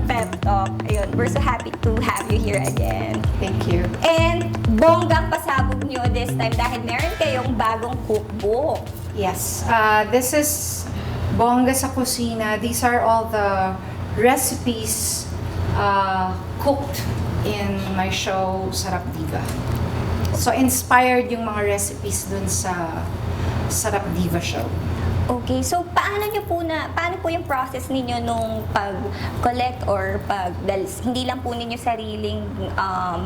Pep Talk. Ayun, we're so happy to have you here again. Thank you. And bonggang pasabog nyo this time dahil meron kayong bagong cookbook. Yes, this is Bongga sa Kusina. These are all the recipes cooked in my show, Sarap Diva. So, inspired yung mga recipes dun sa Sarap Diva show. Okay, so paano po yung process ninyo nung pag-collect or hindi lang po ninyo sariling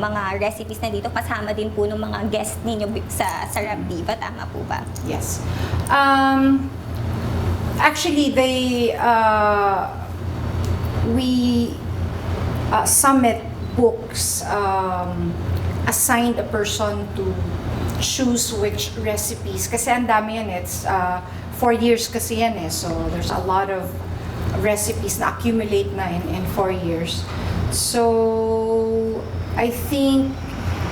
mga recipes na dito, kasama din po ng mga guest ninyo sa Sarap Diva, tama po ba? Yes. Actually, Summit Books assigned a person to choose which recipes. Kasi ang dami yan, it's 4 years kasi yan eh. So, there's a lot of recipes na accumulate na in 4 years. So, I think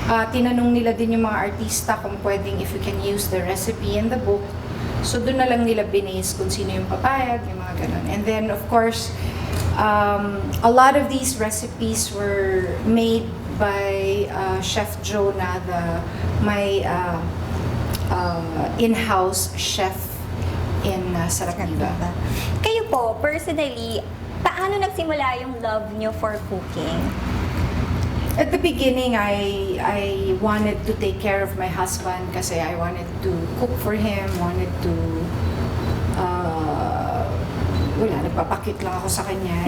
tinanong nila din yung mga artista kung pwedeng if you can use the recipe in the book. So, doon na lang nila binase kung sino yung papayag, yung mga ganun. And then, of course, a lot of these recipes were made by Chef Jonah, my in-house chef in Sarap Diva. Kayo po, personally, paano nagsimula yung love nyo for cooking? At the beginning, I wanted to take care of my husband kasi I wanted to cook for him, wanted to nagpapakit lang ako sa kanya.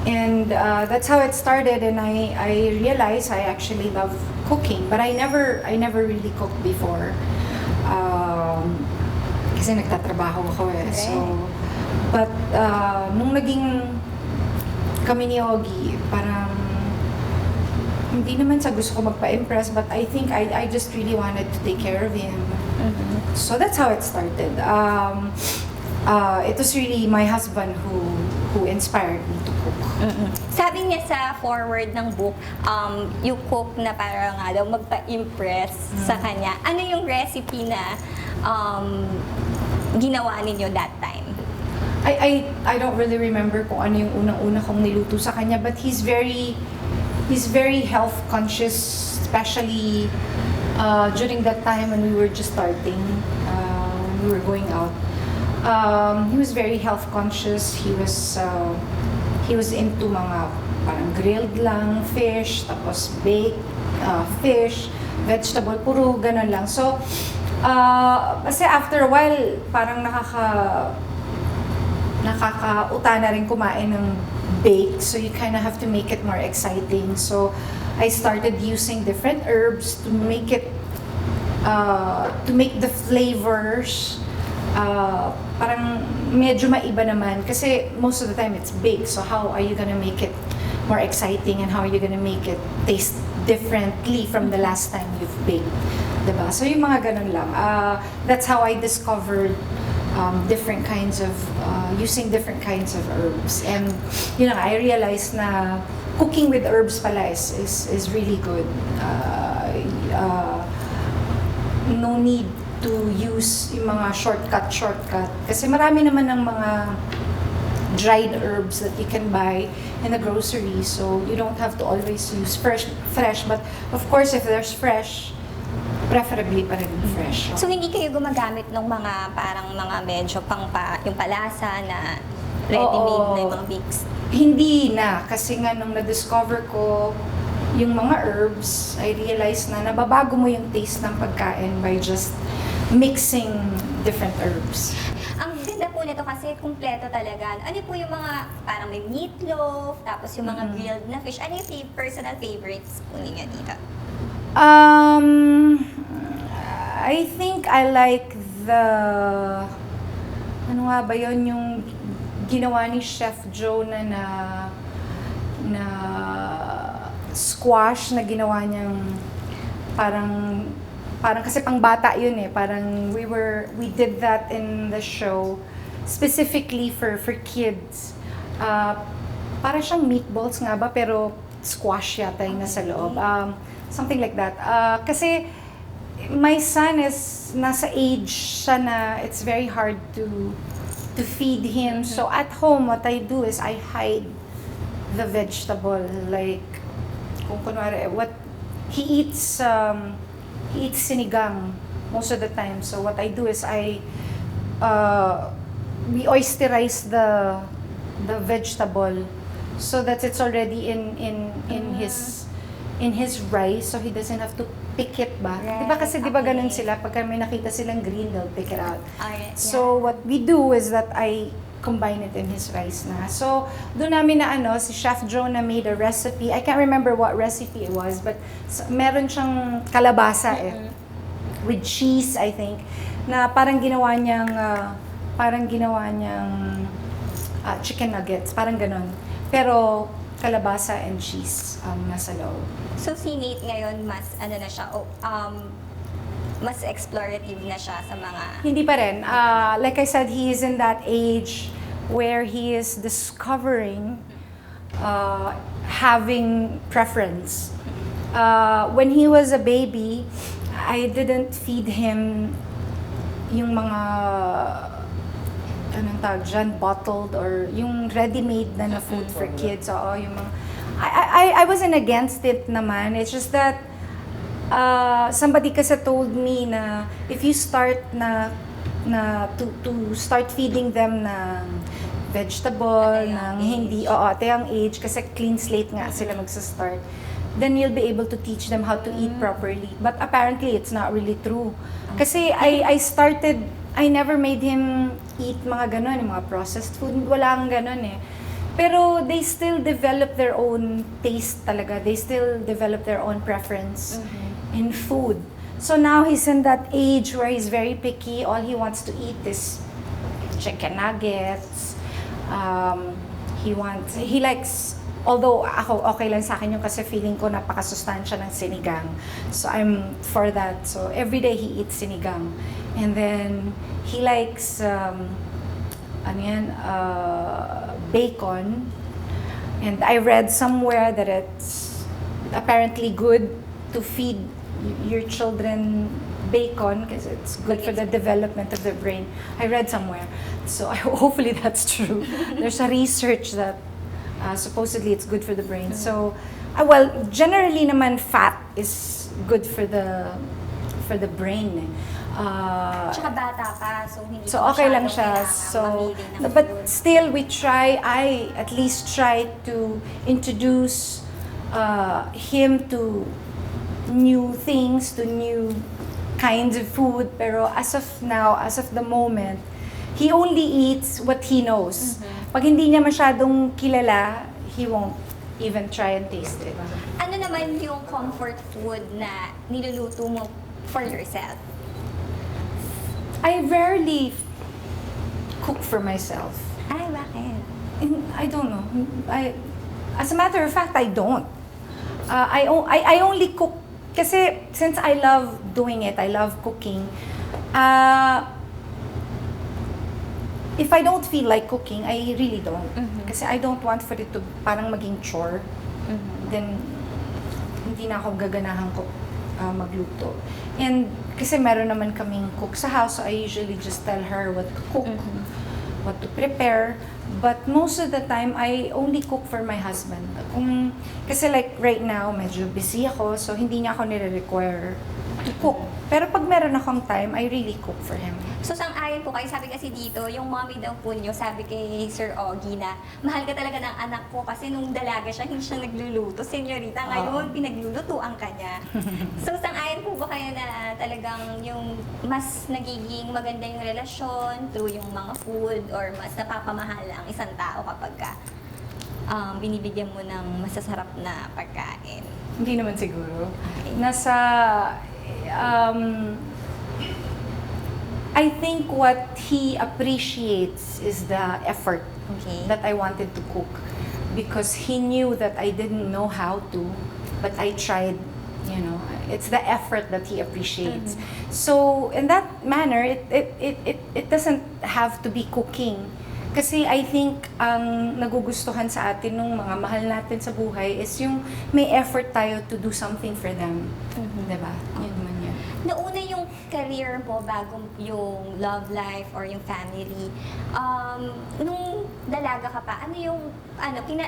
And that's how it started, and I realized I actually love cooking, but I never really cooked before. Kasi nagtatrabaho ako eh. So, but nung naging kami ni Ogie, parang hindi naman sa gusto ko magpa-impress, but I think I just really wanted to take care of him. Mm-hmm. So that's how it started. It was really my husband who inspired me to cook. Mm-hmm. Sabi niya sa forward ng book, you cook na para nga daw magpa-impress sa kanya. Ano yung recipe na ginawa ninyo that time? I don't really remember kung ano yung unang-una kong niluto sa kanya, but he's very health conscious, especially during that time when we were just starting, we were going out. He was very health conscious. He was into mga parang grilled lang, fish, tapos baked fish, vegetable, puro ganun lang. So, kasi after a while, parang nakakauta na rin kumain ng baked. So, you kind of have to make it more exciting. So, I started using different herbs to make the flavors parang medyo maiba naman kasi most of the time it's baked, so how are you gonna make it more exciting and how are you gonna make it taste differently from the last time you've baked, diba? So yung mga ganun lang. That's how I discovered different kinds of using different kinds of herbs, and I realized na cooking with herbs pala is really good. No need to use yung mga shortcut kasi marami naman ng mga dried herbs that you can buy in the grocery, so you don't have to always use fresh, but of course if there's fresh, preferably pa rin fresh. So hindi kayo gumagamit ng mga parang mga medyo yung palasa na ready-made na yung mga mix? Hindi na, kasi nga nung na-discover ko yung mga herbs, I realized na nababago mo yung taste ng pagkain by just mixing different herbs. Ang ganda po nito kasi kumpleto talaga. Ano po yung mga parang may meatloaf, tapos yung mga grilled na fish. Ano yung personal favorites po ninyo dito? I think I like ano nga ba yun, yung ginawa ni Chef Jonah na squash na ginawa niyang parang kasi pang bata yun eh. Parang we did that in the show specifically for kids. Parang siyang meatballs nga ba, pero squash yata yung nasa loob. Something like that. Kasi my son is nasa age siya na it's very hard to feed him. So at home, what I do is I hide the vegetable. Like, kung kunwari, he eats sinigang most of the time. So what I do is we oysterize the vegetable so that it's already in his rice, so he doesn't have to pick it ba? Right, Diba kasi diba okay. ganun sila, pagka may nakita silang green, they'll pick it out. Alright, So what we do is that I combine it in his rice na. So doon namin na si Chef Jonah made a recipe. I can't remember what recipe it was, but meron siyang kalabasa with cheese, I think, na parang ginawa niyang chicken nuggets, parang ganon. Pero kalabasa and cheese nasa loob. So si Nate ngayon mas na siya, mas explorative na siya sa mga... Hindi pa rin. Like I said, he is in that age where he is discovering having preference. When he was a baby, I didn't feed him yung mga anong tawag dyan, bottled or yung ready-made na food for kids. Oo, yung mga... I wasn't against it naman. It's just that somebody kasi told me na if you start to start feeding them ng vegetable, ng hindi, at a young age, kasi clean slate nga sila magsa-start, then you'll be able to teach them how to eat properly. But apparently, it's not really true. Kasi I never made him eat mga ganon, mga processed food. Wala kang ganon eh. Pero they still develop their own taste talaga. They still develop their own preference in food. So now he's in that age where he's very picky. All he wants to eat is chicken nuggets. He likes, although ako okay lang sa akin yung kasi feeling ko napakasustansya ng sinigang. So I'm for that. So every day he eats sinigang. And then he likes bacon. And I read somewhere that it's apparently good to feed your children bacon because it's good for the development of the brain. I read somewhere. So hopefully that's true. There's a research that supposedly it's good for the brain. So, well, generally naman fat is good for the brain. Tsaka bata pa, so hindi So okay lang siya. kailangan So, mamili ng but food. still I at least try to introduce him to new things, to new kinds of food. Pero as of now, as of the moment, he only eats what he knows. Pag hindi niya masyadong kilala, he won't even try and taste it. Ano naman yung comfort food na niluluto mo for yourself? I rarely cook for myself. Ay, bakit? I don't know. As a matter of fact, I don't. I only cook kasi since I love doing it, I love cooking. If I don't feel like cooking, I really don't. Kasi I don't want for it to parang maging chore. Then hindi na ako gaganahan ko magluto. And kasi meron naman kaming cook sa house, so I usually just tell her what to cook, what to prepare. But most of the time, I only cook for my husband. Kasi like right now, medyo busy ako, so hindi niya ako nire-require to cook. Pero pag meron akong time, I really cook for him. So, sang-ayon po kayo, sabi kasi dito, yung mommy daw po nyo, sabi kay Sir Ogie na, mahal ka talaga ng anak ko kasi nung dalaga siya, hindi siya nagluluto. Senyorita, ngayon, pinaglulutuan ka niya. So, sang-ayon po ba kayo na talagang yung mas nagiging maganda yung relasyon through yung mga food or mas napapamahal ang isang tao kapag ka, binibigyan mo ng masasarap na pagkain? Hindi naman siguro. I think what he appreciates is the effort that I wanted to cook, because he knew that I didn't know how to, but I tried. It's the effort that he appreciates. So in that manner, it doesn't have to be cooking. Kasi I think ang nagugustuhan sa atin nung mga mahal natin sa buhay is yung may effort tayo to do something for them. Diba? Yun naman yun. Nauna yung career mo bago yung love life or yung family, nung dalaga ka pa, ano yung,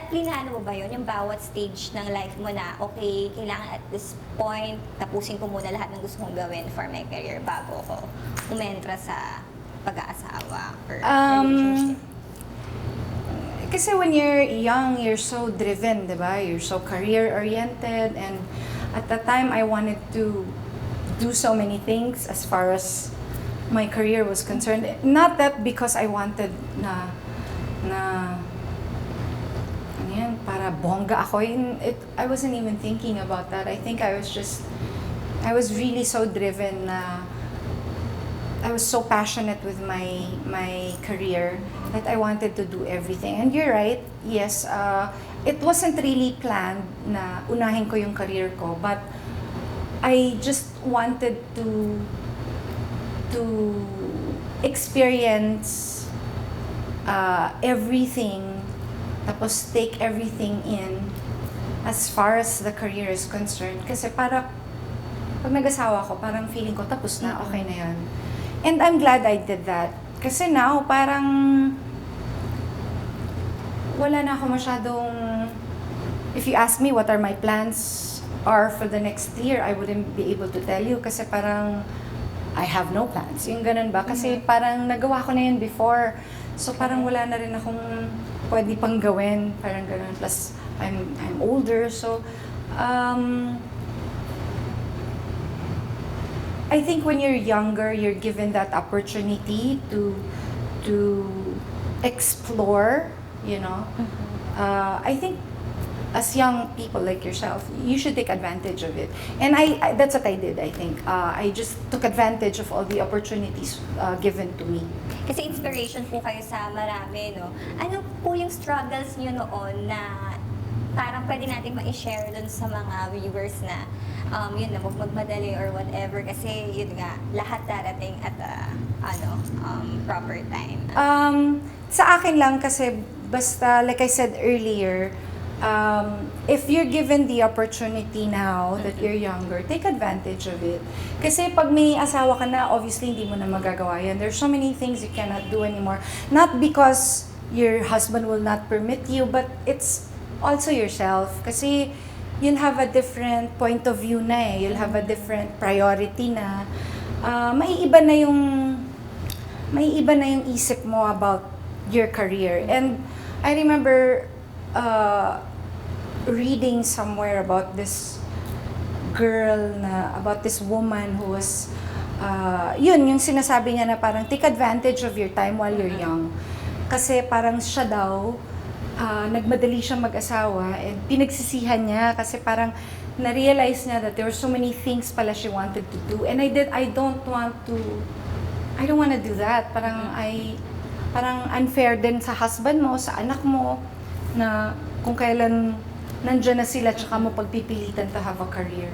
plinano mo ba yun? Yung bawat stage ng life mo na, okay, kailangan at this point, tapusin ko muna lahat ng gusto kong gawin for my career bago ko umentra sa pag-aasawa or relationship? Kasi when you're young, you're so driven, di ba? You're so career-oriented, and at that time, I wanted to do so many things as far as my career was concerned. Not that because I wanted na ano yan, para bongga ako. I wasn't even thinking about that. I think I was really so driven na I was so passionate with my career that I wanted to do everything. And you're right, yes, it wasn't really planned na unahin ko yung career ko, but I just wanted to experience everything, tapos take everything in as far as the career is concerned. Kasi para pag nag-asawa ko, parang feeling ko tapos na, okay na yan. And I'm glad I did that. Kasi now, parang wala na ako masyadong... If you ask me what are my plans are for the next year, I wouldn't be able to tell you kasi parang I have no plans. Yung ganun ba? Kasi parang nagawa ko na yun before. So parang wala na rin akong pwede pang gawin. Parang ganun. Plus, I'm older. So, I think when you're younger, you're given that opportunity to explore, you know. I think as young people like yourself, you should take advantage of it. And I that's what I did, I think. I just took advantage of all the opportunities given to me. Kasi inspiration po kayo sa marami, no? Ano po yung struggles nyo noon na parang pwede natin ma-share dun sa mga viewers na yun na, huwag magmadali or whatever kasi yun nga, lahat darating at proper time. Sa akin lang kasi basta, like I said earlier, if you're given the opportunity now that you're younger, take advantage of it. Kasi pag may asawa ka na, obviously hindi mo na magagawa yan. There's so many things you cannot do anymore. Not because your husband will not permit you, but it's also yourself. Kasi you'll have a different point of view na eh. You'll have a different priority na. Maiiba na yung isip mo about your career. And I remember reading somewhere about this girl about this woman who was, yung sinasabi niya na parang take advantage of your time while you're young. Kasi parang siya daw, nagmadali siya mag-asawa and pinagsisihan niya kasi parang na-realize niya that there were so many things pala she wanted to do. And I don't want to do that. Parang unfair din sa husband mo, sa anak mo, na kung kailan nandyan na sila tsaka mo pagpipilitan to have a career.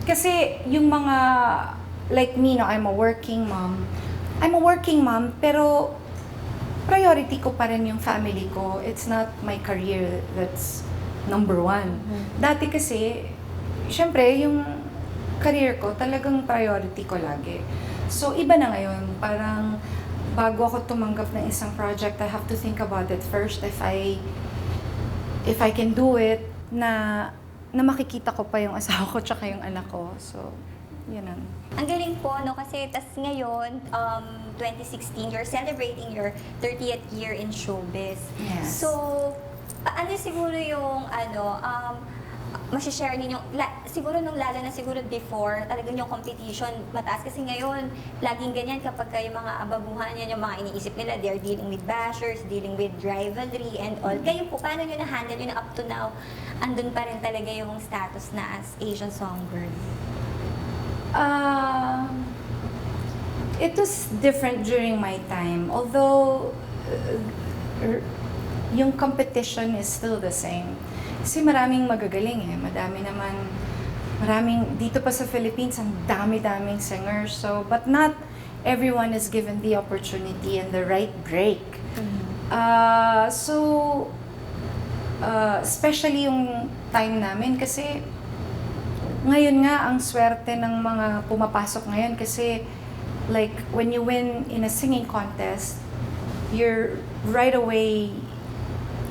Kasi yung mga, like me, no, I'm a working mom, pero priority ko pa rin yung family ko. It's not my career that's number one. Dati kasi, syempre, yung career ko, talagang priority ko lagi. So, iba na ngayon. Parang, bago ako tumanggap ng isang project, I have to think about it first. If I can do it, na makikita ko pa yung asawa ko tsaka yung anak ko. So, yun ang. Ang galing po, no? Kasi tas ngayon, 2016, you're celebrating your 30th year in showbiz. Yes. So, ano siguro yung, masishare ninyo, siguro lalo na siguro before, talagang yung competition mataas. Kasi ngayon, laging ganyan kapag yung mga ababuhan yan, yung mga iniisip nila, they're dealing with bashers, dealing with rivalry and all. Kayo po, paano nyo na-handle yun na up to now, andun pa rin talaga yung status na as Asian Songbird? It was different during my time. Although, yung competition is still the same. Kasi maraming magagaling eh. Dito pa sa Philippines, ang dami-daming singers. So, but not everyone is given the opportunity and the right break. Mm-hmm. Especially yung time namin kasi ngayon nga, ang swerte ng mga pumapasok ngayon kasi like, when you win in a singing contest, you're right away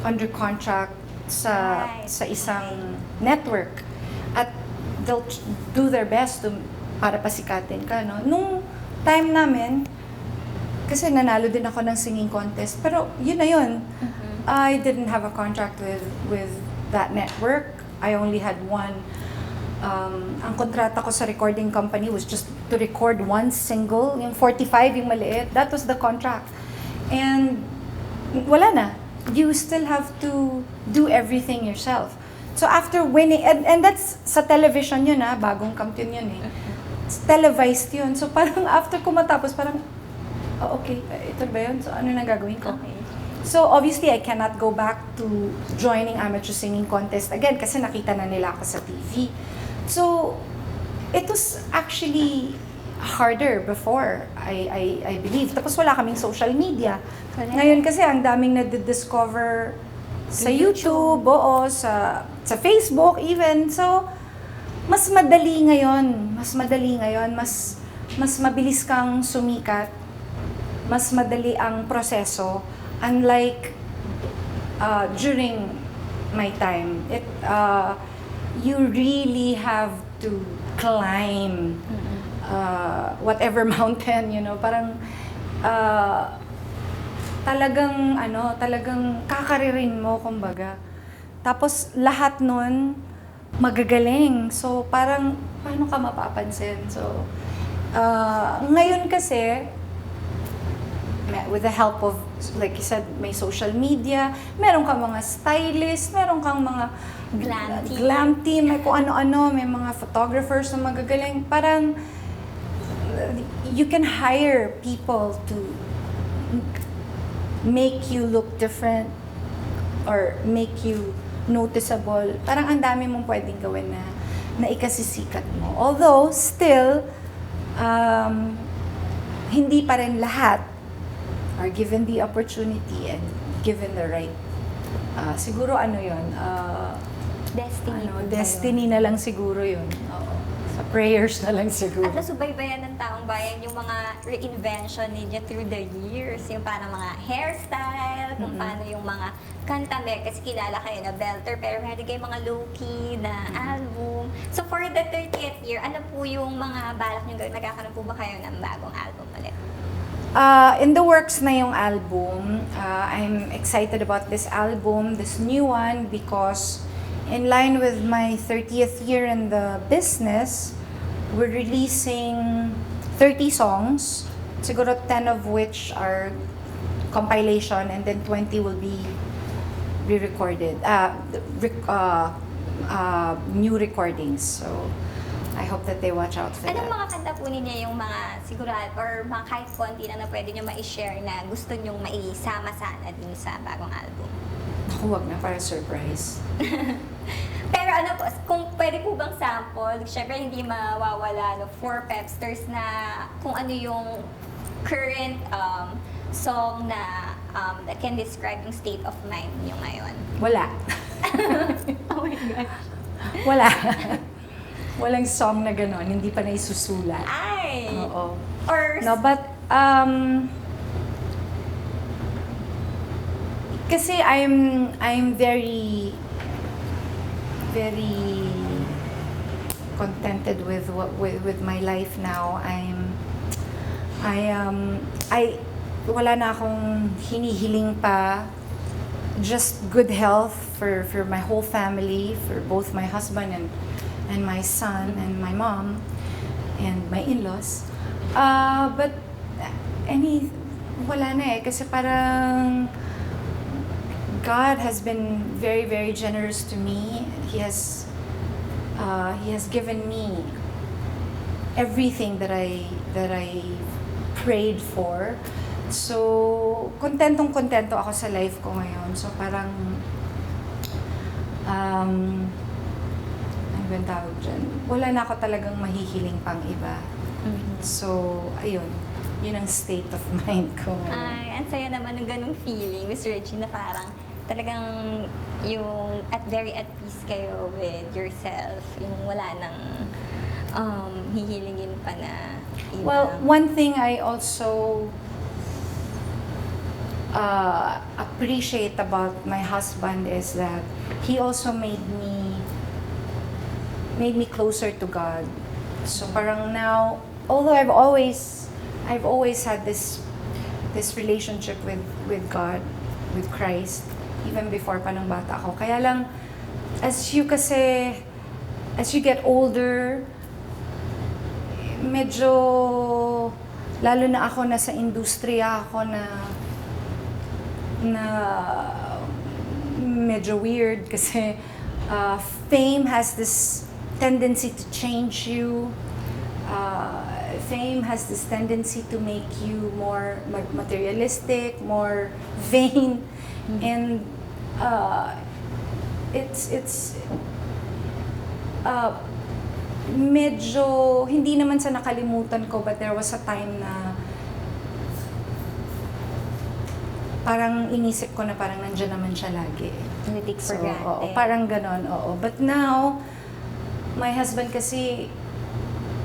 under contract sa Right. sa isang network. At they'll do their best para pasikatin ka, no? Nung time namin, kasi nanalo din ako ng singing contest, pero yun na yun. I didn't have a contract with that network. I only had one. Ang kontrata ko sa recording company was just to record one single, yung 45, yung maliit. That was the contract. And wala na. You still have to do everything yourself. So after winning, and that's sa television yun bagong kampiyon yun eh. It's televised yun. So parang after ko matapos, parang, okay, ito ba yun? So ano na gagawin ko? Okay. So obviously, I cannot go back to joining amateur singing contest again kasi nakita na nila ako sa TV. So, it was actually harder before, I believe. Tapos wala kaming social media. Correct. Ngayon kasi ang daming na-discover sa YouTube, sa Facebook even. So, mas madali ngayon. Mas mabilis kang sumikat. Mas madali ang proseso. Unlike during my time, you really have to climb whatever mountain, parang talagang kakaririn mo, kumbaga. Tapos lahat nun magagaling. So parang paano ka mapapansin? So ngayon kasi with the help of, like you said, may social media, meron kang mga stylist, meron kang mga glam team, may kung ano-ano, may mga photographers na magagaling. Parang, you can hire people to make you look different or make you noticeable. Parang ang dami mong pwedeng gawin na ikasisikat mo. Although, still, hindi pa rin lahat are given the opportunity and given the right, siguro destiny na lang siguro yun. Oo. Sa prayers na lang siguro. At nasubaybayan ng taong bayan yung mga reinvention ninyo through the years. Yung parang mga hairstyle, kung paano yung mga kanta. Kasi kilala kayo na belter, pero meron kayo mga low-key na album. So for the 30th year, ano po yung mga balak nyo gawin? Nagkakaroon po ba kayo ng bagong album ulit? In the works na yung album. I'm excited about this album, this new one, because in line with my 30th year in the business, we're releasing 30 songs, siguro 10 of which are compilation, and then 20 will be re-recorded, new recordings. So I hope that they watch out for Anong that. mga kanta po ninyo yung mga sigurado or mga kahit konti lang na pwede nyo ma-share na gusto nyong maisama sana dun sa bagong album? Naku, wag na, para surprise. Pero ano po, kung pwede po bang sample, syempre hindi mawawala for Pepsters na kung ano yung current song na that can describe yung state of mind nyo ngayon. Wala. Oh my gosh. Wala. Walang song na gano'n, hindi pa naisusulat. Ay! Oo. Or No, but, kasi I'm very contented with my life now. Wala na akong hinihiling pa. Just good health for my whole family, for both my husband and my son and my mom and my in-laws. But wala na kasi parang God has been very, very generous to me. He has given me everything that I prayed for. So, kontento ako sa life ko ngayon. So, parang ano bang tawag dyan? Wala na ako talagang mahihiling pang iba. So, ayun. Yun ang state of mind ko. Ay, ang saya naman ng ganung feeling, Miss Regine, na parang talagang yung very at peace kayo with yourself, yung wala nang hihilingin pa na ibang. Well, one thing I also appreciate about my husband is that he also made me closer to God. So parang now, although I've always had this relationship with God, with Christ, even before pa nung bata ako. Kaya lang, as you get older, medyo, lalo na ako nasa industriya ako na medyo weird kasi fame has this tendency to change you. Fame has this tendency to make you more materialistic, more vain, and it's medyo hindi naman sa nakalimutan ko, but there was a time na parang inisip ko na parang nandiyan naman siya lagi. You take for granted. Oo, parang ganon, oo. But now, my husband kasi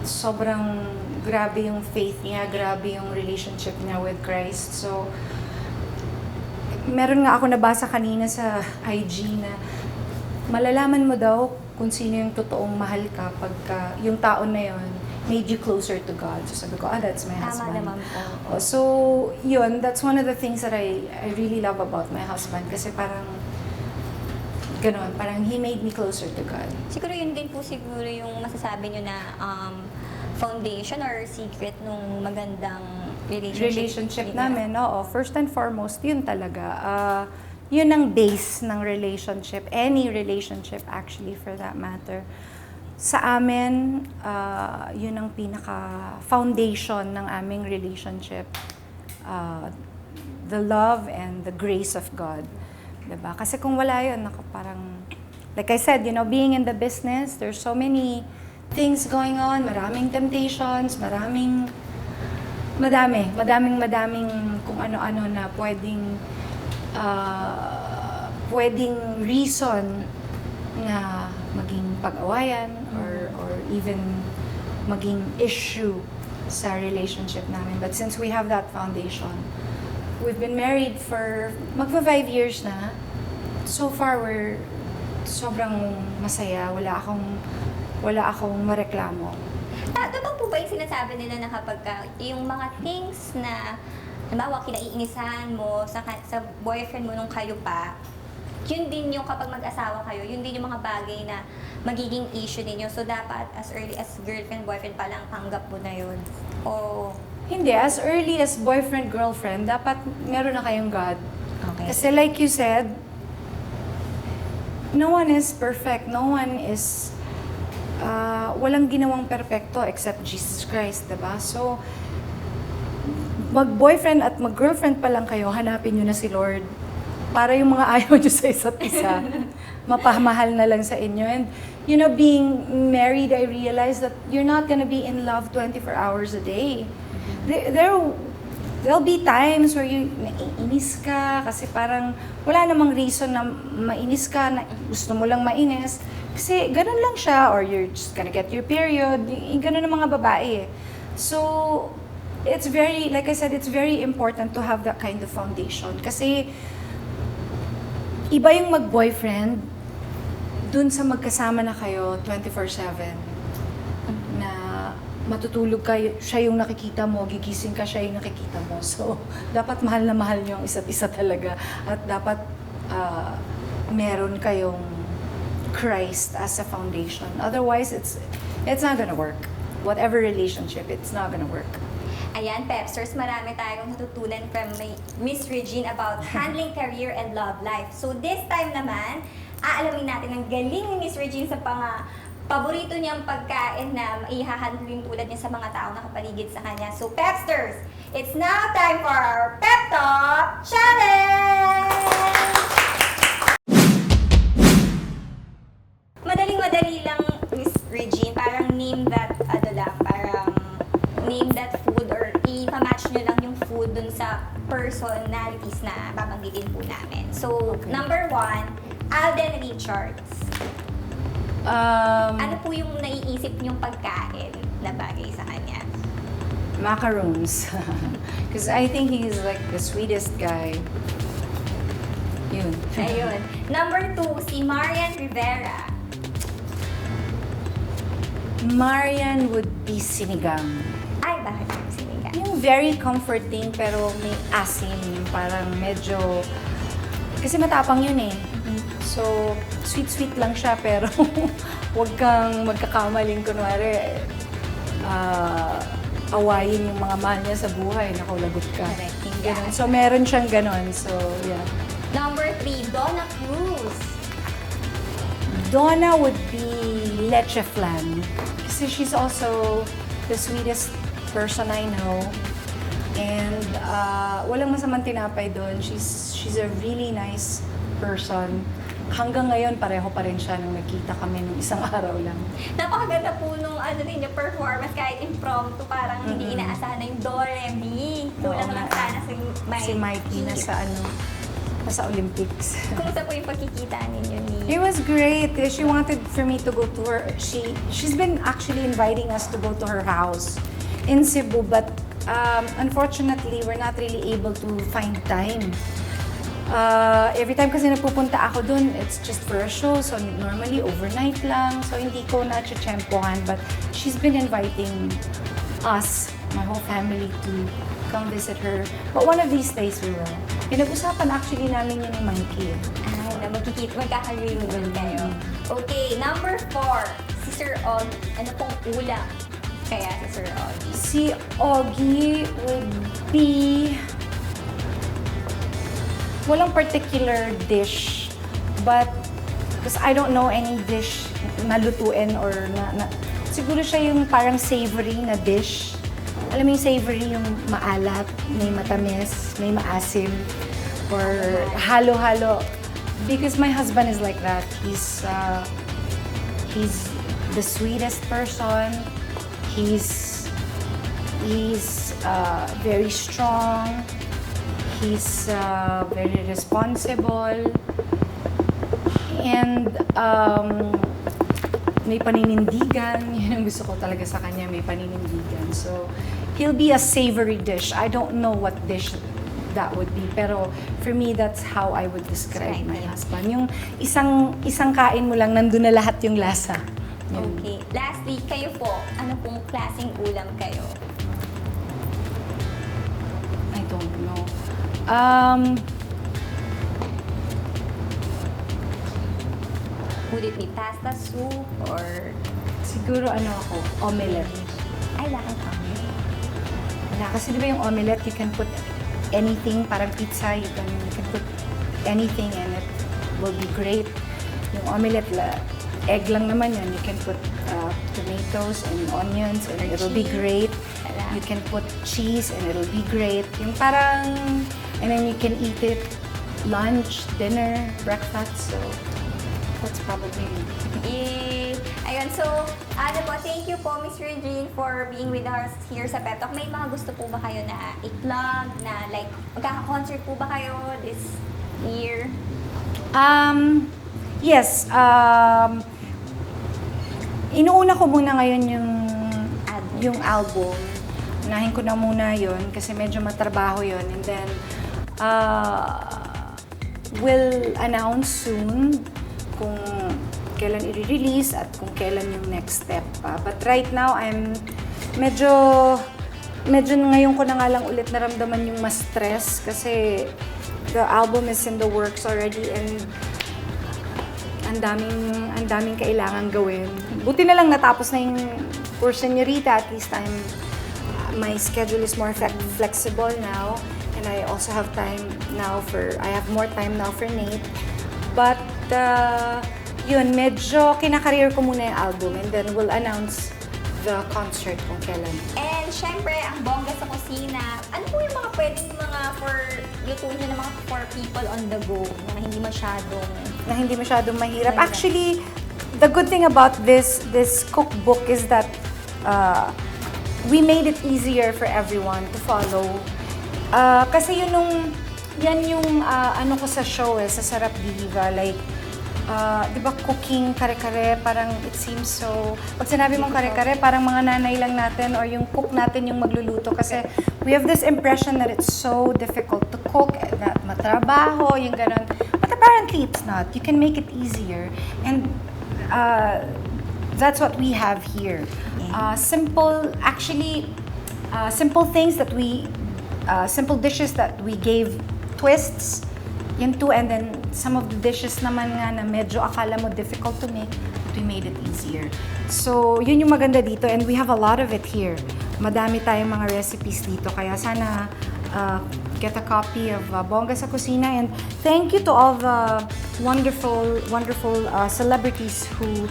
sobrang grabe yung faith niya, grabe yung relationship niya with Christ. So, meron nga ako nabasa kanina sa IG na malalaman mo daw kung sino yung totoong mahal ka pagka yung tao na yon made you closer to God. So sabi ko, that's my husband. Tama naman po. Oh, so, yun, that's one of the things that I really love about my husband kasi parang ganon, parang he made me closer to God. Siguro yun din po siguro yung masasabi nyo na foundation or secret nung magandang relationship namin, oo. First and foremost, yun talaga. Yun ang base ng relationship. Any relationship actually for that matter. Sa amin, yun ang pinaka-foundation ng aming relationship. The love and the grace of God. Diba? Kasi kung wala yun, parang, like I said, being in the business, there's so many things going on, maraming temptations, madaming kung ano-ano na pwedeng reason na maging pag-awayan or even maging issue sa relationship namin. But since we have that foundation, we've been married for magpa 5 years na. So far, we're sobrang masaya. Wala akong mareklamo. Totoo po ba yung sinasabi nila na kapag yung mga things na halimbawa kinaiinisahan mo sa boyfriend mo nung kayo pa, yun din yung kapag mag-asawa kayo, yun din yung mga bagay na magiging issue ninyo. So dapat as early as girlfriend, boyfriend pa lang tanggap mo na yun. O Hindi, as early as boyfriend, girlfriend, dapat meron na kayong God. okay. Kasi like you said, no one is perfect. No one is, walang ginawang perpekto except Jesus Christ, diba? So, mag-boyfriend at mag-girlfriend pa lang kayo, hanapin nyo na si Lord. Para yung mga ayaw nyo sa isa't isa, mapamahal na lang sa inyo. And, being married, I realized that you're not gonna be in love 24 hours a day. There'll be times where naiinis ka kasi parang wala namang reason na mainis ka, na gusto mo lang mainis. Kasi ganun lang siya, or you're just gonna get your period. Ganun ang mga babae eh. So, it's very, like I said, it's very important to have that kind of foundation. Kasi, iba yung mag-boyfriend dun sa magkasama na kayo 24/7. Na matutulog kayo, siya yung nakikita mo, gigising ka, siya yung nakikita mo. So, dapat mahal na mahal niyo ang isa't isa talaga. At dapat meron kayong Christ as a foundation. Otherwise, it's not gonna work. Whatever relationship, it's not gonna work. Ayan, Pepsters, marami tayong natutunan from Miss Regine about handling career and love life. So this time naman, aalamin natin ang galing ni Miss Regine sa paborito niyang pagkain na maihahandling tulad niya sa mga tao na kapaligid sa kanya. So Pepsters, it's now time for our Pep Talk Challenge! Madaling-madali lang, Miss Regine, parang name that food or i-match nyo lang yung food dun sa personalities natin. na babanggitin po namin. So, number 1, Alden Richards. Ano po yung naiisip niyong pagkain na bagay sa kanya? Macarons. Because I think he's like the sweetest guy. Yun. Ayun. Number 2, si Marian Rivera. Marian would be sinigang. Ay, bakit yung sinigang? Yung very comforting pero may asim. Yung parang medyo... Kasi matapang yun eh. So, sweet-sweet lang siya pero huwag kang magkakamaling kunwari awayin yung mga mahal niya sa buhay. Naku, lagot ka. Correct. Ganun. So, meron siyang ganon. So, yeah. Number 3, Donna Cruz. Donna would be leche flan. Kasi she's also the sweetest person I know. And walang masamang tinapay doon. She's a really nice person. Hanggang ngayon, pareho pa rin siya nung nagkita kami nung isang araw lang. Napakaganda po nung ninyo performance kahit impromptu, parang hindi inaasahan na yung Doremi. Kulang Oo lang nga. sana Si Mikey nasa Olympics. Kumusta po yung pagkikita ninyo ni... It was great. She wanted for me to go to her. She's been actually inviting us to go to her house in Cebu, but unfortunately, we're not really able to find time. Every time kasi napupunta ako dun, it's just for a show. So normally overnight lang. So hindi ko na-tsempohan. But she's been inviting us, my whole family, to come visit her. But one of these days we will. Pinag-usapan actually namin yun ni Mikey. Ay, na magkaka-reunion kayo. Okay, number 4, si Sir Og. Ano pong ulam kaya si Sir Og? Si Oggy would be... Walang particular dish, but because I don't know any dish na lutuin or siguro siya yung parang savory na dish. Alam mo yung savory, yung maalat, may matamis, may maasim, or halo-halo. Because my husband is like that. He's the sweetest person. He's very strong. He's very responsible. And may paninindigan. Yun ang gusto ko talaga sa kanya, may paninindigan. So, he'll be a savory dish. I don't know what dish that would be. Pero for me, that's how I would describe my husband. Yung isang kain mo lang, nandun na lahat yung lasa. Yun. Okay. Lastly, kayo po, ano pong klaseng ulam kayo? I don't know. Would it be pasta, soup, or... Siguro omelette. Ay, bakit kami? Kasi di ba yung omelette, you can put anything, parang pizza, you can put anything and it will be great. Yung omelette, egg lang naman yan. You can put tomatoes and onions and it'll be great. You can put cheese and it'll be great. Yung parang, and then you can eat it lunch, dinner, breakfast. So, that's probably Yay! Ayun, so, thank you po, Miss Regine, for being with us here sa PEP TALK. May mga gusto po ba kayo na i-plug, na like, magkaka-concert po ba kayo this year? Yes. Inuuna ko muna ngayon yung album. Unahin ko na muna yun kasi medyo matrabaho yun. And then, we'll announce soon kung kailan i-release at kung kailan yung next step pa. But right now, I'm medyo ngayon ko na nga lang ulit naramdaman yung mas stress kasi the album is in the works already and ang daming kailangan gawin. Buti na lang natapos na yung For Señorita, at least my schedule is more flexible now and I also have I have more time now for Nate. But yun, medyo kinakareer ko muna yung album and then we'll announce the concert kung kailan. And syempre, ang bongga sa kusina, ano po yung mga pwedeng lutuin nyo ng mga for people on the go na hindi masyadong mahirap? Actually, the good thing about this cookbook is that we made it easier for everyone to follow. Kasi yun yan yung ano ko sa show sa Sarap Diva, like, di ba cooking, kare-kare, parang it seems so, pag sinabi mong kare-kare, parang mga nanay lang natin or yung cook natin yung magluluto kasi we have this impression that it's so difficult to cook, na matrabaho, yung ganun. But apparently it's not. You can make it easier. And that's what we have here. Simple things that simple dishes that we gave twists, yun too, and then some of the dishes naman nga na medyo akala mo difficult to make, but we made it easier. So, yun yung maganda dito, and we have a lot of it here. Madami tayong mga recipes dito, kaya sana get a copy of Bongga sa Kusina, and thank you to all the wonderful celebrities who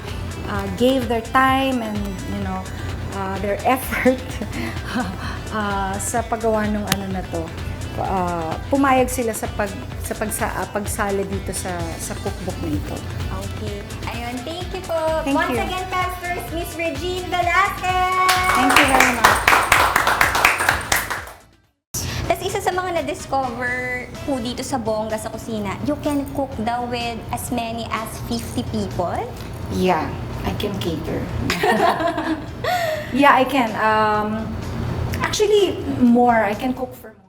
gave their time and, you know, their effort sa paggawa ng ano na to. Pumayag sila sa pagsali dito sa cookbook na ito. Okay. Ayun, thank you po. Thank you. Again, Pastors, Miss Regine Velasquez. Thank you very much. Tapos isa sa mga na-discover po dito sa Bongga sa Kusina, you can cook daw with as many as 50 people? Yeah, I can cater. Yeah, I can. Actually, more. I can cook for more.